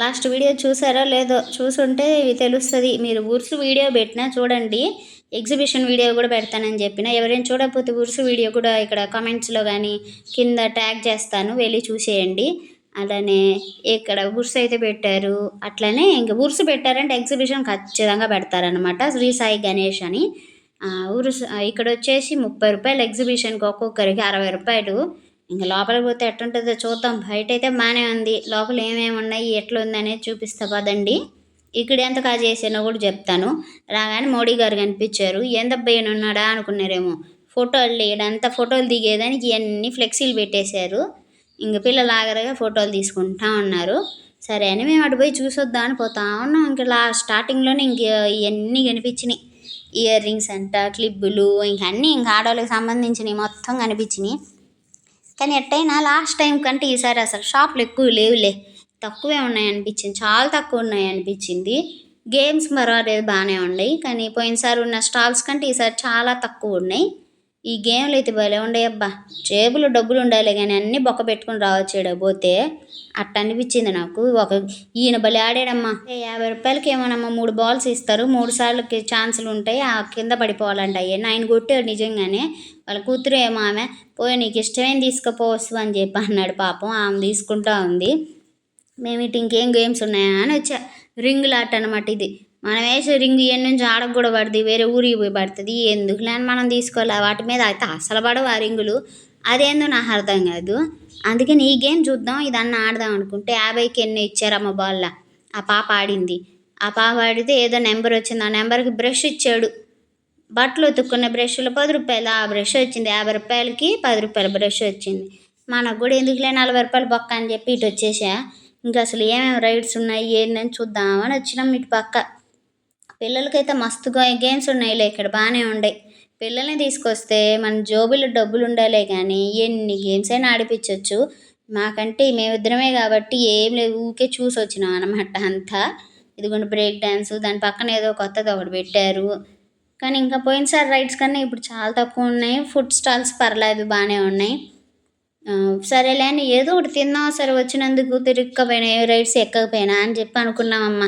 Last video చూసారో లేదో, చూసుంటే తెలుస్తుంది. మీరు ఉర్సు వీడియో పెట్టినా చూడండి, ఎగ్జిబిషన్ వీడియో కూడా పెడతానని చెప్పిన. ఎవరైనా చూడకపోతే ఉర్సు వీడియో కూడా ఇక్కడ కామెంట్స్లో కానీ కింద ట్యాగ్ చేస్తాను, వెళ్ళి చూసేయండి. అలానే ఇక్కడ ఉర్సు అయితే పెట్టారు. అట్లనే ఇంకా ఉర్సు పెట్టారంటే ఎగ్జిబిషన్ ఖచ్చితంగా పెడతారనమాట. శ్రీ సాయి గణేష్ అని ఉర్సు. ఇక్కడ వచ్చేసి 30 రూపాయలు ఎగ్జిబిషన్కి, ఒక్కొక్కరికి 60 రూపాయలు. ఇంకా లోపలికి పోతే ఎట్లుంటుందో చూద్దాం. బయట అయితే బాగానే ఉంది, లోపల ఏమేమి ఉన్నాయి ఎట్లుంది అనేది చూపిస్తా పదండి. ఇక్కడ ఎంత చేసానో కూడా చెప్తాను. రాగానే మోడీ గారు కనిపించారు. ఏందబ్బా ఉన్నాడా అనుకున్నారేమో. ఫోటోలు ఇడంతా ఫోటోలు దిగేదానికి ఇవన్నీ ఫ్లెక్సీలు పెట్టేశారు. ఇంక పిల్లలు ఆగరగా ఫోటోలు తీసుకుంటా ఉన్నారు. సరే అని మేము అటు పోయి చూసొద్దాం అని పోతా ఉన్నాం. ఇంకా స్టార్టింగ్లోనే ఇంక ఇవన్నీ కనిపించినాయి. ఇయర్ రింగ్స్ అంట, క్లిప్పులు, ఇంక అన్నీ ఇంకా ఆడవాళ్ళకి సంబంధించినవి మొత్తం కనిపించినాయి. కానీ ఎట్టయినా లాస్ట్ టైం కంటే ఈసారి అసలు షాపులు ఎక్కువ లేవులే, తక్కువే ఉన్నాయనిపించింది, చాలా తక్కువ ఉన్నాయనిపించింది. గేమ్స్ పర్వాలేదు బాగానే ఉన్నాయి, కానీ పోయినసారి ఉన్న స్టాల్స్ కంటే ఈసారి చాలా తక్కువ ఉన్నాయి. ఈ గేమ్లు అయితే భలే ఉండే అబ్బా. జేబులో డబ్బులు ఉండాలి కానీ అన్నీ బొక్క పెట్టుకుని రావచ్చు పోతే, అట్ట అనిపించింది నాకు. ఈయన భలే ఆడాడమ్మా. 50 రూపాయలకి ఏమోనమ్మా 3 బాల్స్ ఇస్తారు, 3 సార్లకి ఛాన్సులు ఉంటాయి, ఆ కింద పడిపోవాలంట. ఆయన కొట్టాడు నిజంగానే. వాళ్ళ కూతురు ఏమో ఆమె పోయి నీకు ఇష్టమేం తీసుకుపోవచ్చు అని చెప్పి అన్నాడు. పాపం ఆమె తీసుకుంటా ఉంది. మేము ఇటు ఇంకేం గేమ్స్ ఉన్నాయా అని వచ్చా. రింగులు ఆట అనమాట ఇది. మనం వేసే రింగు ఇవన్నీ నుంచి ఆడకు కూడా పడుతుంది, వేరే ఊరికి పోయి పడుతుంది. ఎందుకు లేని మనం తీసుకోవాలి, వాటి మీద అయితే అసలు పడవు ఆ రింగులు. అదేందో నాకు అర్థం కాదు. అందుకని ఈ గేమ్ చూద్దాం, ఇదన్నా ఆడదాం అనుకుంటే 50కి ఎన్ని ఇచ్చారమ్మ బాల్ల. ఆ పాప ఆడింది. ఆ పాప ఆడితే ఏదో నెంబర్ వచ్చింది. ఆ నెంబర్కి బ్రష్ ఇచ్చాడు. బట్టలు ఉతుక్కున్న బ్రష్లు 10 రూపాయలు. ఆ బ్రష్ వచ్చింది 50 రూపాయలకి 10 రూపాయల బ్రష్ వచ్చింది. మనకు కూడా ఎందుకులే 40 రూపాయలు బొక్క అని చెప్పి ఇటు వచ్చేసా. ఇంకా అసలు ఏమేమి రైడ్స్ ఉన్నాయి ఏందని చూద్దామని వచ్చినాం ఇటు పక్క. పిల్లలకైతే మస్తుగా గేమ్స్ ఉన్నాయిలే ఇక్కడ, బాగానే ఉన్నాయి. పిల్లల్ని తీసుకొస్తే మన జోబులో డబ్బులు ఉండాలే కానీ ఎన్ని గేమ్స్ అయినా ఆడిపించవచ్చు. మాకంటే మేమిద్దరమే కాబట్టి ఏం లేదు, ఊరికే చూసి వచ్చినాం అనమాట అంతా. ఇదిగోండి బ్రేక్ డ్యాన్స్, దాని పక్కన ఏదో కొత్తది ఒకటి పెట్టారు. కానీ ఇంకా పోయినసారి రైడ్స్ కన్నా ఇప్పుడు చాలా తక్కువ ఉన్నాయి. ఫుడ్ స్టాల్స్ పర్లేదు బాగానే ఉన్నాయి. సరేలే అని ఏదో ఒకటి తిందాం, సరే వచ్చినందుకు తిరగకపోయినా ఏ రైడ్స్ ఎక్కకపోయినా అని చెప్పి అనుకున్నామమ్మ.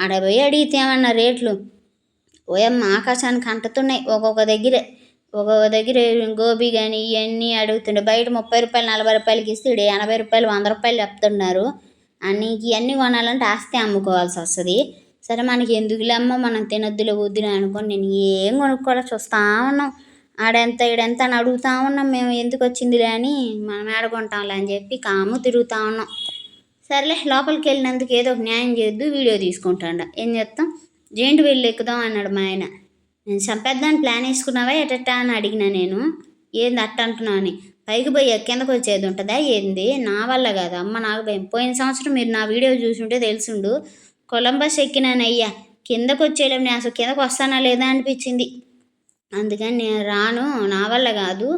ఆడపోయి అడిగితే ఏమన్నా రేట్లు ఓయమ్మ ఆకాశానికి అంటుతున్నాయి. ఒక్కొక్క దగ్గర గోబీ కానీ ఇవన్నీ అడుగుతుండే. బయట 30 రూపాయలు 40 రూపాయలకి ఇస్తే ఇక్కడ 80 రూపాయలు 100 రూపాయలు చెప్తున్నారు. నీకు ఇవన్నీ కొనాలంటే ఆస్తి అమ్ముకోవాల్సి వస్తుంది. సరే మనకి ఎందుకులే అమ్మ, మనం తినొద్దులే వద్దులే అనుకొని నేను ఏం కొనుక్కోవాలో చూస్తూ ఉన్నాం. ఆడెంత ఈడెంత అని అడుగుతూ ఉన్నాం. మేము ఎందుకు వచ్చిందిలే అని మనం ఏడకుంటాంలే అని చెప్పి కాము తిరుగుతూ ఉన్నాం. సరేలే లోపలికి వెళ్ళినందుకు ఏదో ఒక న్యాయం చేయొద్దు, వీడియో తీసుకుంటాండ. ఏం చేస్తాం, జెయింట్ వీల్ ఎక్కుదాం అన్నాడు మా ఆయన. నేను చంపేద్దాన్ని ప్లాన్ వేసుకున్నావా ఎటట్టా అని అడిగినా నేను. ఏంది అట్ట అంటున్నావు అని. పైకి పోయి కిందకు వచ్చేది ఉంటుందా ఏంది, నా వల్ల కాదు అమ్మ, నాకు భయం. పోయిన సంవత్సరం మీరు నా వీడియో చూసుంటే తెలుసుండు, కొలంబస్ ఎక్కినానయ్యా, కిందకు వచ్చేయలేము. నేను అసలు కిందకు వస్తానా లేదా అనిపించింది. అందుకని నేను రాను, నా వల్ల కాదు,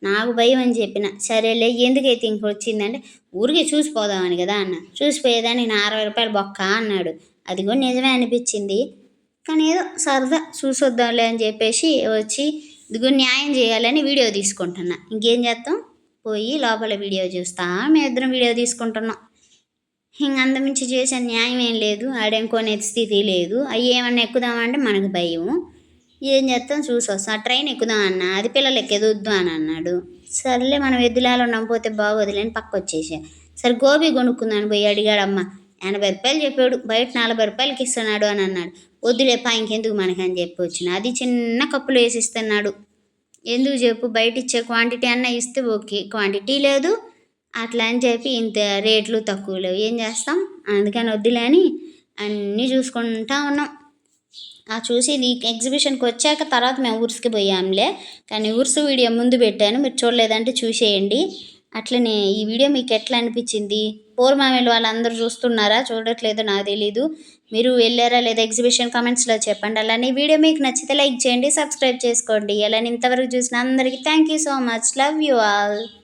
నాకు భయం అని చెప్పిన. సరేలే ఎందుకైతే ఇంక వచ్చిందంటే ఊరికి చూసిపోదామని కదా అన్న. చూసిపోయేదాన్ని నా 60 రూపాయలు బొక్క అన్నాడు. అది కూడా నిజమే అనిపించింది. కానీ ఏదో సరదా చూసొద్దాంలే అని చెప్పేసి వచ్చి ఇదిగో న్యాయం చేయాలని వీడియో తీసుకుంటున్నా. ఇంకేం చేస్తాం, పోయి లోపల వీడియో చూస్తా మేమిద్దరం వీడియో తీసుకుంటున్నాం. ఇంక అంతమించి చేసే న్యాయం ఏం లేదు, ఆడేం కొనే స్థితి లేదు. అవి ఏమన్నా ఎక్కుదామంటే మనకు భయం. ఏం చేస్తాం చూసి వస్తాం. ట్రైన్ ఎక్కుదాం అన్న, అది పిల్లలు ఎక్కేదొద్దు అని అన్నాడు. సర్లే మనం ఎద్దులాలో ఉన్నాం, పోతే బాగోదులేని పక్క వచ్చేసా. సరే గోబీ కొనుక్కుందాని పోయి అడిగాడమ్మ. 80 రూపాయలు చెప్పాడు, బయట 40 రూపాయలకి ఇస్తున్నాడు అని అన్నాడు. వద్దులే పా ఇంకెందుకు మనకని చెప్పి వచ్చిన. అది చిన్న కప్పులు వేసి ఇస్తున్నాడు. ఎందుకు చెప్పు, బయట ఇచ్చే క్వాంటిటీ అన్నా ఇస్తే ఓకే, క్వాంటిటీ లేదు. అట్లా అని చెప్పి ఇంత రేట్లు తక్కువ లేవు, ఏం చేస్తాం. అందుకని వద్దులే అని అన్నీ చూసుకుంటా ఉన్నాం. చూసి ఈ ఎగ్జిబిషన్కి వచ్చాక తర్వాత మేము ఉర్సుకి పోయాంలే. కానీ ఉర్సు వీడియో ముందు పెట్టాను, మీరు చూడలేదంటే చూసేయండి. అట్లనే ఈ వీడియో మీకు ఎట్లా అనిపించింది, పోర్మామిలు వాళ్ళందరూ చూస్తున్నారా చూడట్లేదో నాకు తెలీదు. మీరు వెళ్ళారా లేదా ఎగ్జిబిషన్ కామెంట్స్లో చెప్పండి. అలానే ఈ వీడియో మీకు నచ్చితే లైక్ చేయండి, సబ్స్క్రైబ్ చేసుకోండి. అలానే ఇంతవరకు చూసిన అందరికీ thank you so much, love you all.